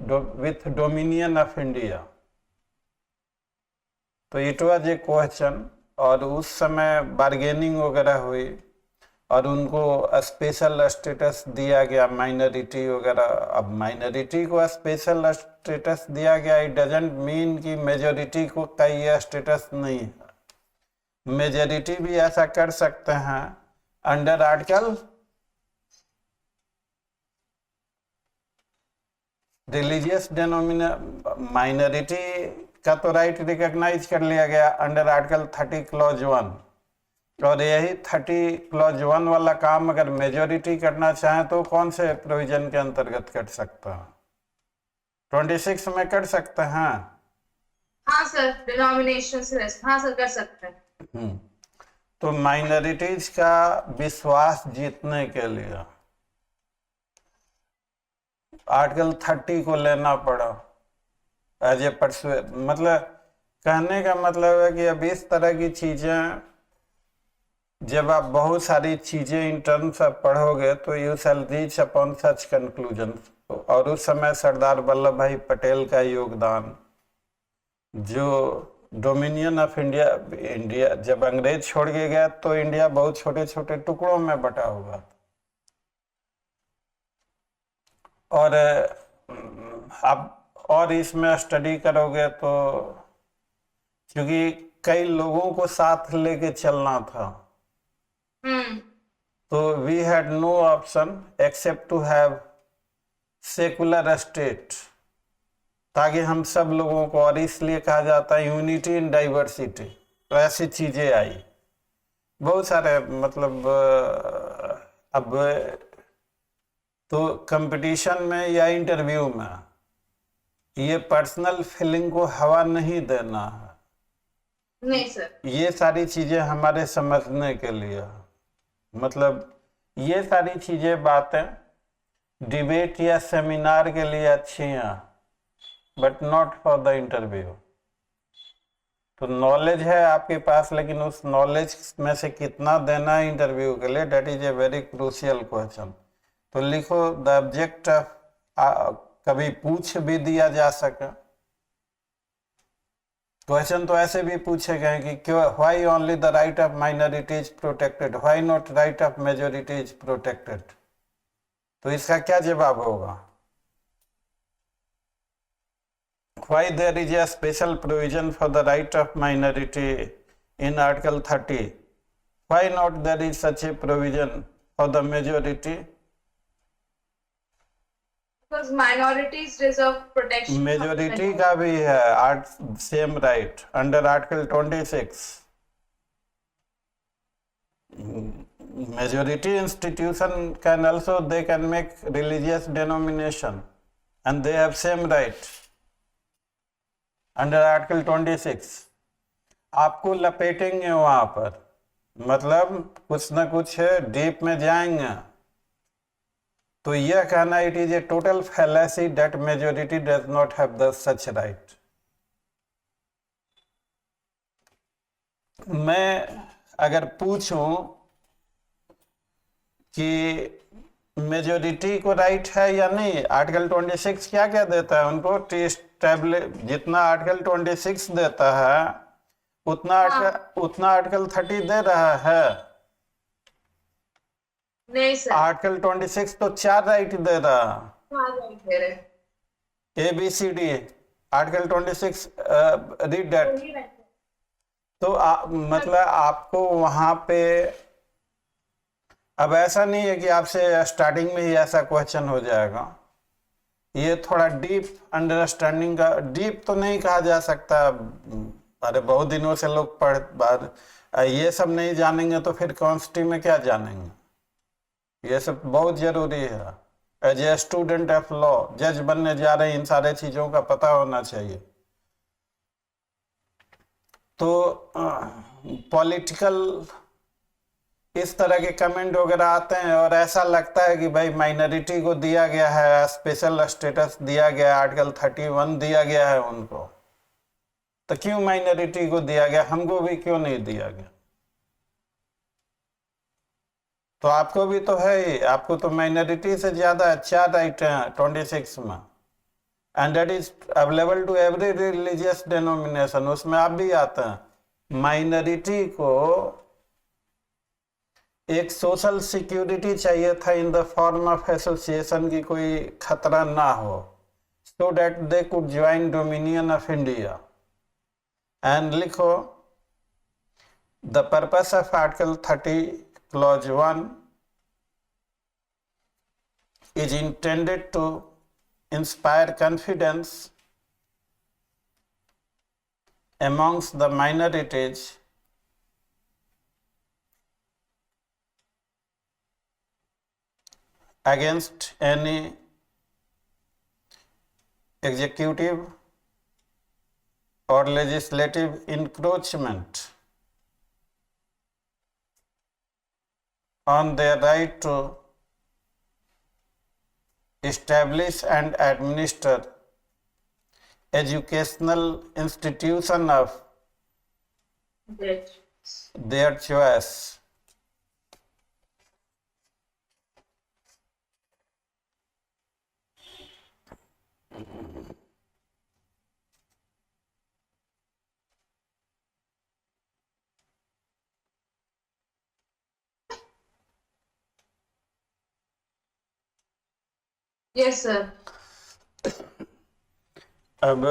विथ डोमिनियन ऑफ इंडिया, तो इट वाज ए क्वेश्चन। और उस समय बार्गेनिंग वगैरह हुई और उनको स्पेशल स्टेटस दिया गया, माइनॉरिटी वगैरह। अब माइनॉरिटी को स्पेशल स्टेटस दिया गया, इट डजंट मीन कि मेजॉरिटी को का ये स्टेटस नहीं है। मेजॉरिटी भी ऐसा कर सकते हैं अंडर आर्टिकल रिलीजियस माइनॉरिटी का तो राइट रिकॉग्नाइज कर लिया गया अंडर आर्टिकल 30 क्लॉज 1, और यही 30 क्लॉज 1 वाला काम अगर मेजॉरिटी करना चाहे तो कौन से प्रोविजन के अंतर्गत कर सकता है? 26 में कर सकते हैं। हाँ सर, डिनोमिनेशन से, हाँ सर कर सकते हैं। तो माइनॉरिटीज का विश्वास जीतने के लिए आर्टिकल 30 को लेना पड़ा एज ए परसुएट। मतलब कहने का मतलब है कि अब इस तरह की चीजें जब आप बहुत सारी चीजें इन टर्म्स ऑफ पढ़ोगे तो you shall reach upon such conclusion. और उस समय सरदार वल्लभ भाई पटेल का योगदान, जो डोमिनियन ऑफ इंडिया जब अंग्रेज छोड़ के गया तो इंडिया बहुत छोटे छोटे टुकड़ों में बटा हुआ था। और अब और इसमें स्टडी करोगे तो क्योंकि कई लोगों को साथ लेके चलना था, तो we had no option except to have secular state, ताकि हम सब लोगों को, और इसलिए कहा जाता है यूनिटी इन डाइवर्सिटी। तो ऐसी चीजें आई बहुत सारे। मतलब अब तो कंपटीशन में या इंटरव्यू में ये पर्सनल फीलिंग को हवा नहीं देना है। नहीं सर। ये सारी चीजें हमारे समझने के लिए, मतलब ये सारी चीजें बातें डिबेट या सेमिनार के लिए अच्छी हैं, but not for the interview. तो नॉलेज है आपके पास, लेकिन उस नॉलेज में से कितना देना है इंटरव्यू के लिए, that is a very crucial question. तो लिखो द ऑब्जेक्ट, कभी पूछ भी दिया जा सके। क्वेश्चन तो ऐसे भी पूछे गए कि क्यों, why only the right of minorities protected, why not right of majorities protected. तो इसका क्या जवाब होगा? Why there is a special provision for the right of minority in Article 30? Why not there is such a provision for the majority? Because minorities deserve protection. Majority का भी है same right under Article 26. Majority institution can also, they can make religious denomination and they have same right under article 26। आपको लपेटेंगे वहां पर, मतलब कुछ ना कुछ डीप में जाएंगे। तो यह कहना it is a total fallacy that majority does not have the such right. मैं अगर पूछूं कि मेजोरिटी को राइट है या नहीं, आर्टिकल 26 क्या क्या देता है उनको? जितना आर्टिकल 26 देता है उतना आर्टिकल 30 दे रहा है? नहीं सर। आर्टिकल 26 तो 4 राइट दे रहा, 4 राइट दे रहे। ABCD article 26 read that. तो मतलब आपको वहां पे, अब ऐसा नहीं है कि आपसे स्टार्टिंग में ही ऐसा क्वेश्चन हो जाएगा। ये थोड़ा डीप अंडरस्टैंडिंग का, डीप तो नहीं कहा जा सकता, अरे बहुत दिनों से लोग ये सब नहीं जानेंगे तो फिर कॉन्स्टिट्यूशन में क्या जानेंगे? ये सब बहुत जरूरी है। As a student of law, जज बनने जा रहे हैं, इन सारे चीजों का पता होना चाहिए। तो पॉलिटिकल इस तरह के कमेंट वगैरह आते हैं और ऐसा लगता है कि भाई माइनॉरिटी को दिया गया है स्पेशल स्टेटस, दिया गया है, आर्टिकल 31 दिया गया है उनको, तो क्यों माइनॉरिटी को दिया गया, हमको भी क्यों नहीं दिया गया? तो आपको भी तो है ही, आपको तो माइनॉरिटी से ज्यादा 4 राइट हैं 26 में, and that is available to every religious denomination. उसमें आप भी आते हैं। माइनॉरिटी को एक सोशल सिक्योरिटी चाहिए था in the form of association की कोई खतरा ना हो, so that they could join dominion of India. And लिखो the purpose of article 30 clause 1 is intended to inspire confidence amongst the minorities against any executive or legislative encroachment on their right to establish and administer educational institution of their choice. Yes, sir. अब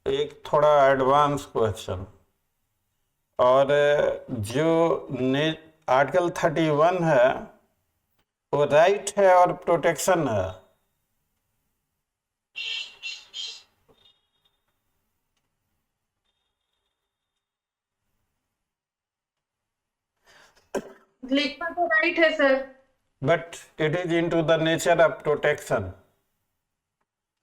एक थोड़ा advance question, और जो article 31 है वो right है और protection है। लिखना तो राइट है sir. but it is into the nature of protection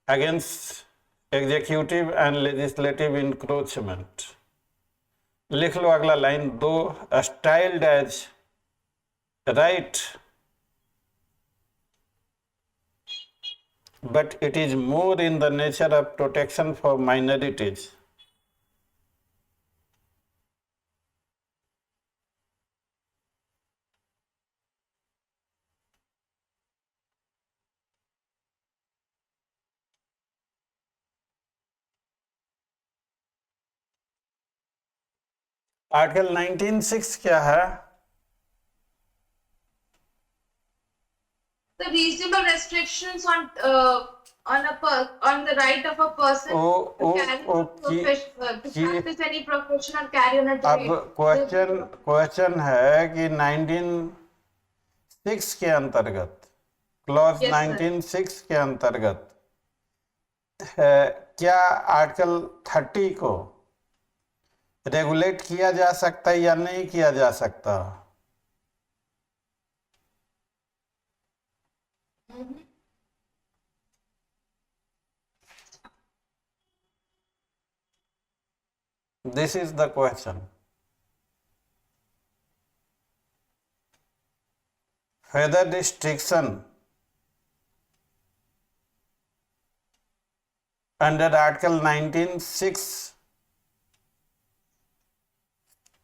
against executive and legislative encroachment. लिख लो अगला line, though styled as right but it is more in the nature of protection for minorities. Article 19(6) क्या है? The reasonable restrictions on the right of a person to practice any profession or carry on a trade. अब question है कि 19(6) के अंतर्गत, clause 19(6) के अंतर्गत क्या आर्टिकल 30 को रेगुलेट किया जा सकता है या नहीं किया जा सकता? This is the question. Whether restriction under Article 19(6)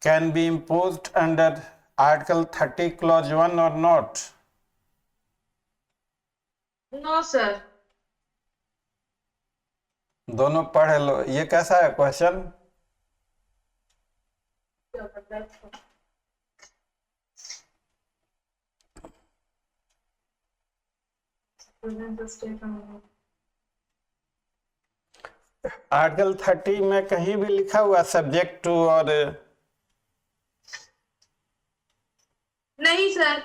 can be imposed under Article 30 Clause 1 or not? No, sir. दोनों पढ़ लो। ये कैसा है क्वेश्चन? आर्टिकल 30 में कहीं भी लिखा हुआ सब्जेक्ट टू और नहीं सर।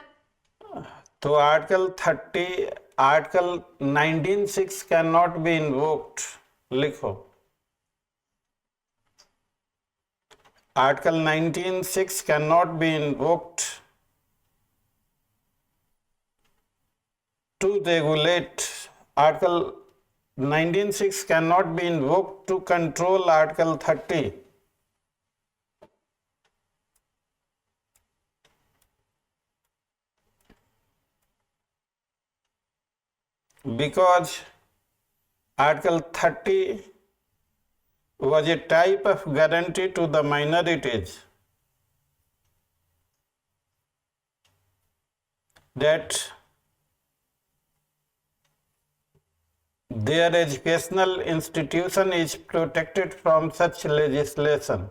तो article 19(6) can not be invoked, लिखो। Article 19(6) can not be invoked to regulate. Article 19(6) cannot be invoked to control Article 30. Because Article 30 was a type of guarantee to the minorities that their educational institution is protected from such legislation.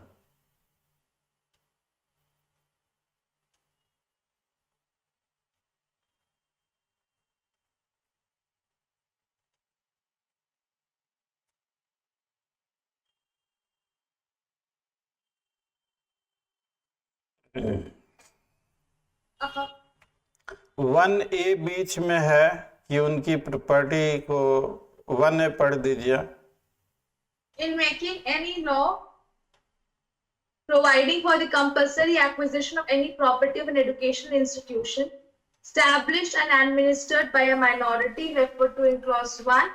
One A बीच में है कि उनकी property को 1A पढ़ दीजिए। In making any law providing for the compulsory acquisition of any property of an educational institution established and administered by a minority referred to in clause 1,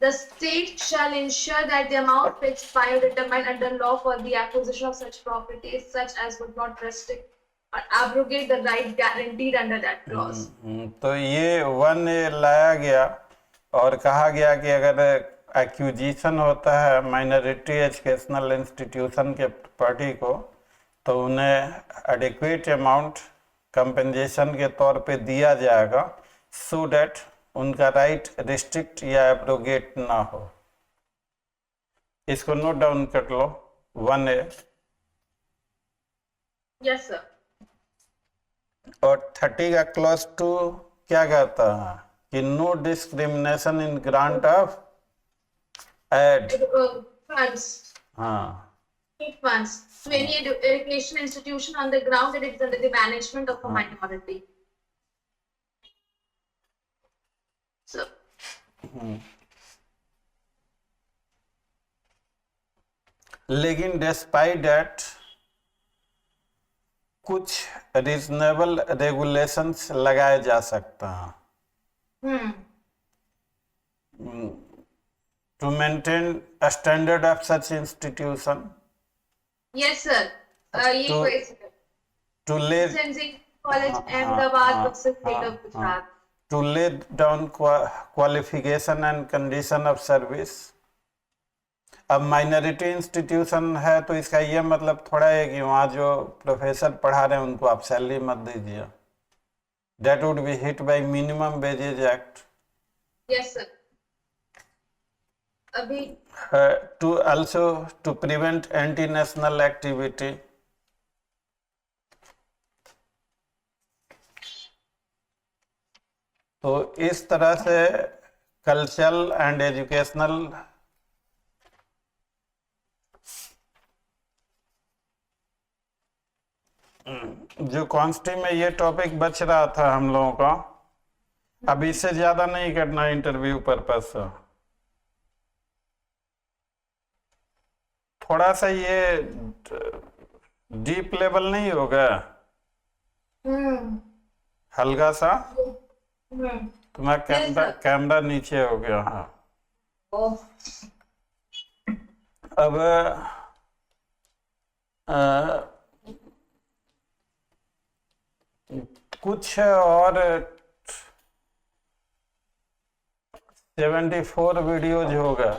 the state shall ensure that the amount fixed by or determined under law for the acquisition of such property is such as would not restrict or abrogate the right guaranteed under that clause. तो ये 1A लाया गया और कहा गया कि अगर acquisition होता है माइनॉरिटी एजुकेशनल इंस्टीट्यूशन के प्रॉपर्टी को, तो उन्हें एडिक्वेट अमाउंट कंपेंसेशन के तौर पे दिया जाएगा, सो डैट उनका राइट रिस्ट्रिक्ट या एब्रोगेट ना हो। इसको नोट डाउन कर लो, 1A। Yes sir. और 30 का क्लॉज 2 क्या कहता है कि no discrimination in grant of aid Funds. हाँ, Funds to any education institution on the ground that it is under the management of a minority. So, लेकिन despite that कुछ reasonable regulations लगाए जा सकते हैं to maintain standard of such institution, Yes, sir. ये To- question है. To ले Licensing College हाँ, Ahmedabad हाँ, versus State हाँ, of Gujarat. to lay down qualification and condition of service। अब माइनॉरिटी इंस्टीट्यूशन है तो इसका ये मतलब थोड़ा है कि वहाँ जो प्रोफेसर पढ़ा रहे हैं उनको आप सैलरी मत दीजिए, that would be hit by minimum wages act. Yes, sir. अभी to also to prevent anti national activity. तो इस तरह से कल्चरल एंड एजुकेशनल जो कॉन्स्टी में ये टॉपिक बच रहा था हम लोगों का, अब इससे ज्यादा नहीं करना इंटरव्यू पर्पस से। थोड़ा सा ये डीप लेवल नहीं होगा, हल्का सा। तुम्हारा कैमरा नीचे हो गया। हाँ, अब कुछ और 74 वीडियोज होगा।